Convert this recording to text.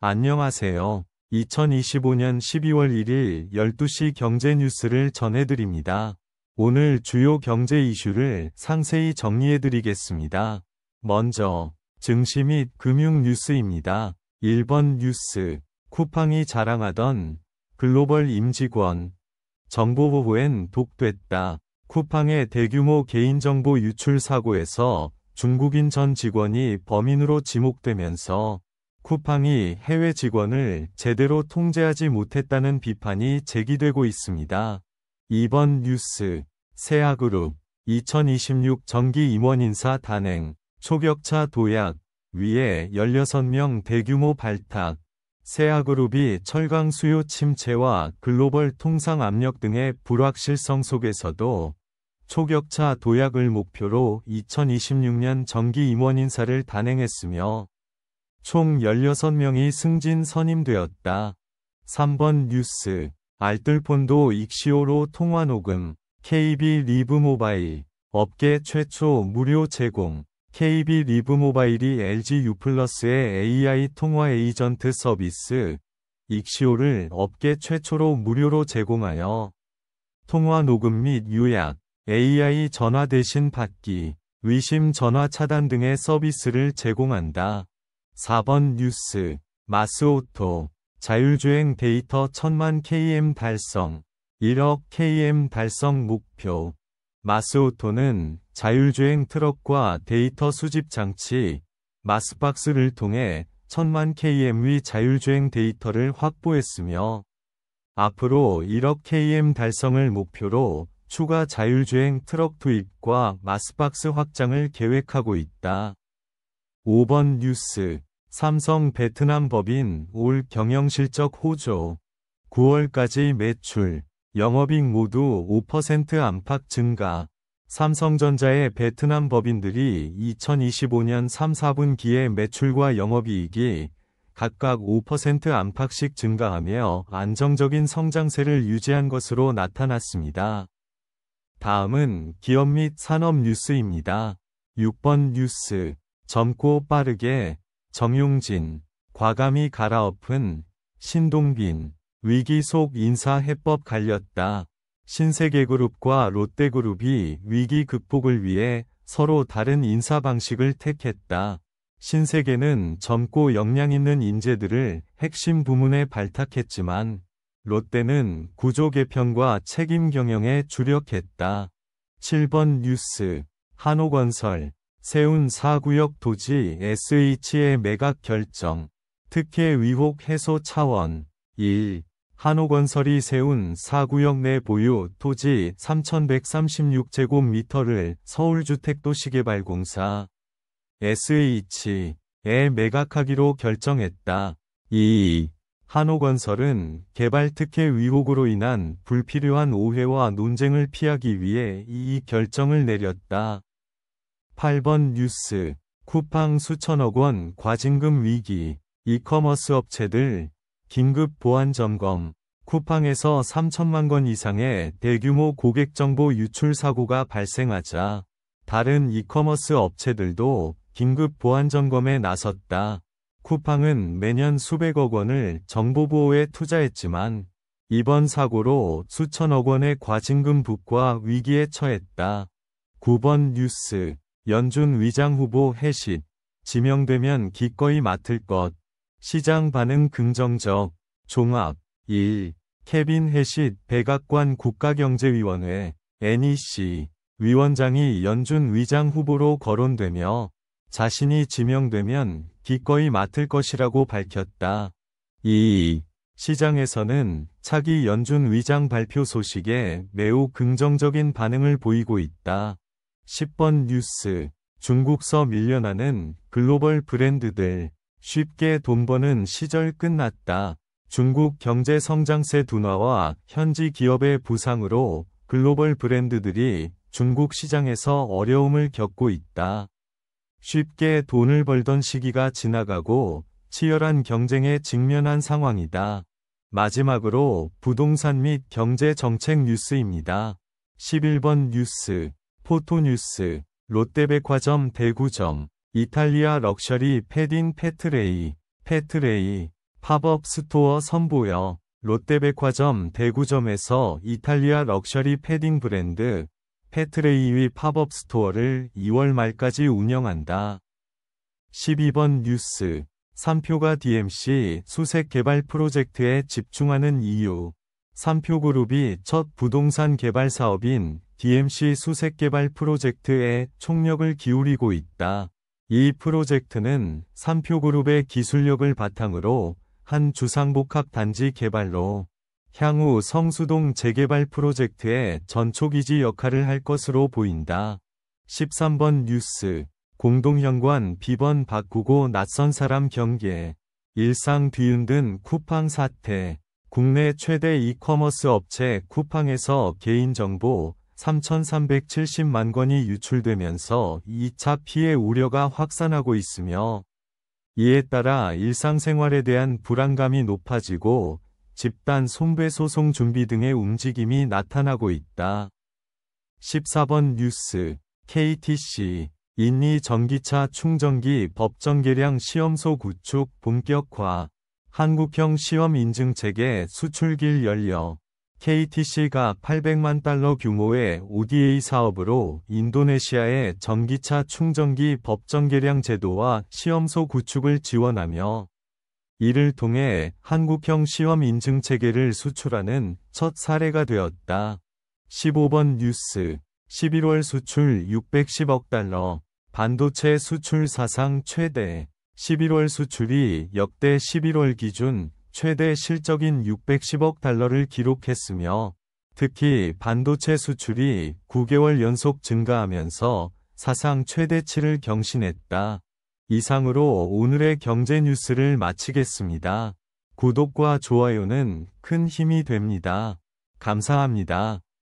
안녕하세요. 2025년 12월 1일 12시 경제 뉴스를 전해드립니다. 오늘 주요 경제 이슈를 상세히 정리해드리겠습니다. 먼저 증시 및 금융 뉴스입니다. 1번 뉴스, 쿠팡이 자랑하던 글로벌 임직원, 정보보호엔 독됐다. 쿠팡의 대규모 개인정보 유출 사고에서 중국인 전 직원이 범인으로 지목되면서 쿠팡이 해외 직원을 제대로 통제하지 못했다는 비판이 제기되고 있습니다. 2번 뉴스, 세아그룹 2026 정기 임원 인사 단행, 초격차 도약, 위에 16명 대규모 발탁. 세아그룹이 철강 수요 침체와 글로벌 통상 압력 등의 불확실성 속에서도 초격차 도약을 목표로 2026년 정기 임원 인사를 단행했으며 총 16명이 승진 선임되었다. 3번 뉴스, 알뜰폰도 익시오로 통화 녹음, KB 리브모바일, 업계 최초 무료 제공. KB 리브모바일이 LG U+의 AI 통화 에이전트 서비스, 익시오를 업계 최초로 무료로 제공하여 통화 녹음 및 요약, AI 전화 대신 받기, 위심 전화 차단 등의 서비스를 제공한다. 4번 뉴스, 마스오토, 자율주행 데이터 1000만 km 달성, 1억 km 달성 목표. 마스오토는 자율주행 트럭과 데이터 수집 장치, 마스박스를 통해 1000만 km의 자율주행 데이터를 확보했으며, 앞으로 1억 km 달성을 목표로 추가 자율주행 트럭 투입과 마스박스 확장을 계획하고 있다. 5번 뉴스, 삼성 베트남 법인 올 경영실적 호조, 9월까지 매출, 영업이익 모두 5% 안팎 증가. 삼성전자의 베트남 법인들이 2025년 3, 4분기의 매출과 영업이익이 각각 5% 안팎씩 증가하며 안정적인 성장세를 유지한 것으로 나타났습니다. 다음은 기업 및 산업 뉴스입니다. 6번 뉴스, 젊고 빠르게, 정용진, 과감히 갈아엎은, 신동빈, 위기 속 인사 해법 갈렸다. 신세계그룹과 롯데그룹이 위기 극복을 위해 서로 다른 인사 방식을 택했다. 신세계는 젊고 역량 있는 인재들을 핵심 부문에 발탁했지만, 롯데는 구조 개편과 책임 경영에 주력했다. 7번 뉴스, 한호건설, 세운 4구역 토지 SH의 매각 결정, 특혜 의혹 해소 차원. 1. 한호건설이 세운 4구역 내 보유 토지 3136제곱미터를 서울주택도시개발공사 SH에 매각하기로 결정했다. 2. 한호건설은 개발 특혜 의혹으로 인한 불필요한 오해와 논쟁을 피하기 위해 이 결정을 내렸다. 8번 뉴스, 쿠팡 수천억 원 과징금 위기, 이커머스 업체들 긴급 보안 점검. 쿠팡에서 3천만 건 이상의 대규모 고객 정보 유출 사고가 발생하자 다른 이커머스 업체들도 긴급 보안 점검에 나섰다. 쿠팡은 매년 수백억 원을 정보 보호에 투자했지만 이번 사고로 수천억 원의 과징금 부과 위기에 처했다. 9번 뉴스, 연준 위장 후보 해sit, 지명되면 기꺼이 맡을 것. 시장 반응 긍정적. 종합. 1. 케빈 해sit 백악관 국가경제위원회 NEC 위원장이 연준 위장 후보로 거론되며 자신이 지명되면 기꺼이 맡을 것이라고 밝혔다. 2. 시장에서는 차기 연준 위장 발표 소식에 매우 긍정적인 반응을 보이고 있다. 10번 뉴스, 중국서 밀려나는 글로벌 브랜드들, 쉽게 돈 버는 시절 끝났다. 중국 경제 성장세 둔화와 현지 기업의 부상으로 글로벌 브랜드들이 중국 시장에서 어려움을 겪고 있다. 쉽게 돈을 벌던 시기가 지나가고 치열한 경쟁에 직면한 상황이다. 마지막으로 부동산 및 경제 정책 뉴스입니다. 11번 뉴스, 포토뉴스, 롯데백화점 대구점, 이탈리아 럭셔리 패딩 페트레이, 팝업 스토어 선보여 롯데백화점 대구점에서 이탈리아 럭셔리 패딩 브랜드 페트레이의 팝업 스토어를 2월 말까지 운영한다. 12번 뉴스. 삼표가 DMC 수색 개발 프로젝트에 집중하는 이유. 삼표그룹이 첫 부동산 개발 사업인 DMC 수색 개발 프로젝트에 총력을 기울이고 있다. 이 프로젝트는 삼표그룹의 기술력을 바탕으로 한 주상복합 단지 개발로 향후 성수동 재개발 프로젝트의 전초기지 역할을 할 것으로 보인다. 13번 뉴스. 공동현관 비번 바꾸고 낯선 사람 경계. 일상 뒤흔든 쿠팡 사태. 국내 최대 이커머스 업체 쿠팡에서 개인정보 3,370만 건이 유출되면서 2차 피해 우려가 확산하고 있으며, 이에 따라 일상생활에 대한 불안감이 높아지고 집단 손배소송 준비 등의 움직임이 나타나고 있다. 14번 뉴스. KTC 인니 전기차 충전기 법정 계량 시험소 구축 본격화. 한국형 시험 인증체계 수출길 열려. KTC가 800만 달러 규모의 ODA 사업으로 인도네시아의 전기차 충전기 법정 계량 제도와 시험소 구축을 지원하며, 이를 통해 한국형 시험 인증체계를 수출하는 첫 사례가 되었다. 15번 뉴스. 11월 수출 610억 달러. 반도체 수출 사상 최대. 11월 수출이 역대 11월 기준 최대 실적인 610억 달러를 기록했으며, 특히 반도체 수출이 9개월 연속 증가하면서 사상 최대치를 경신했다. 이상으로 오늘의 경제 뉴스를 마치겠습니다. 구독과 좋아요는 큰 힘이 됩니다. 감사합니다.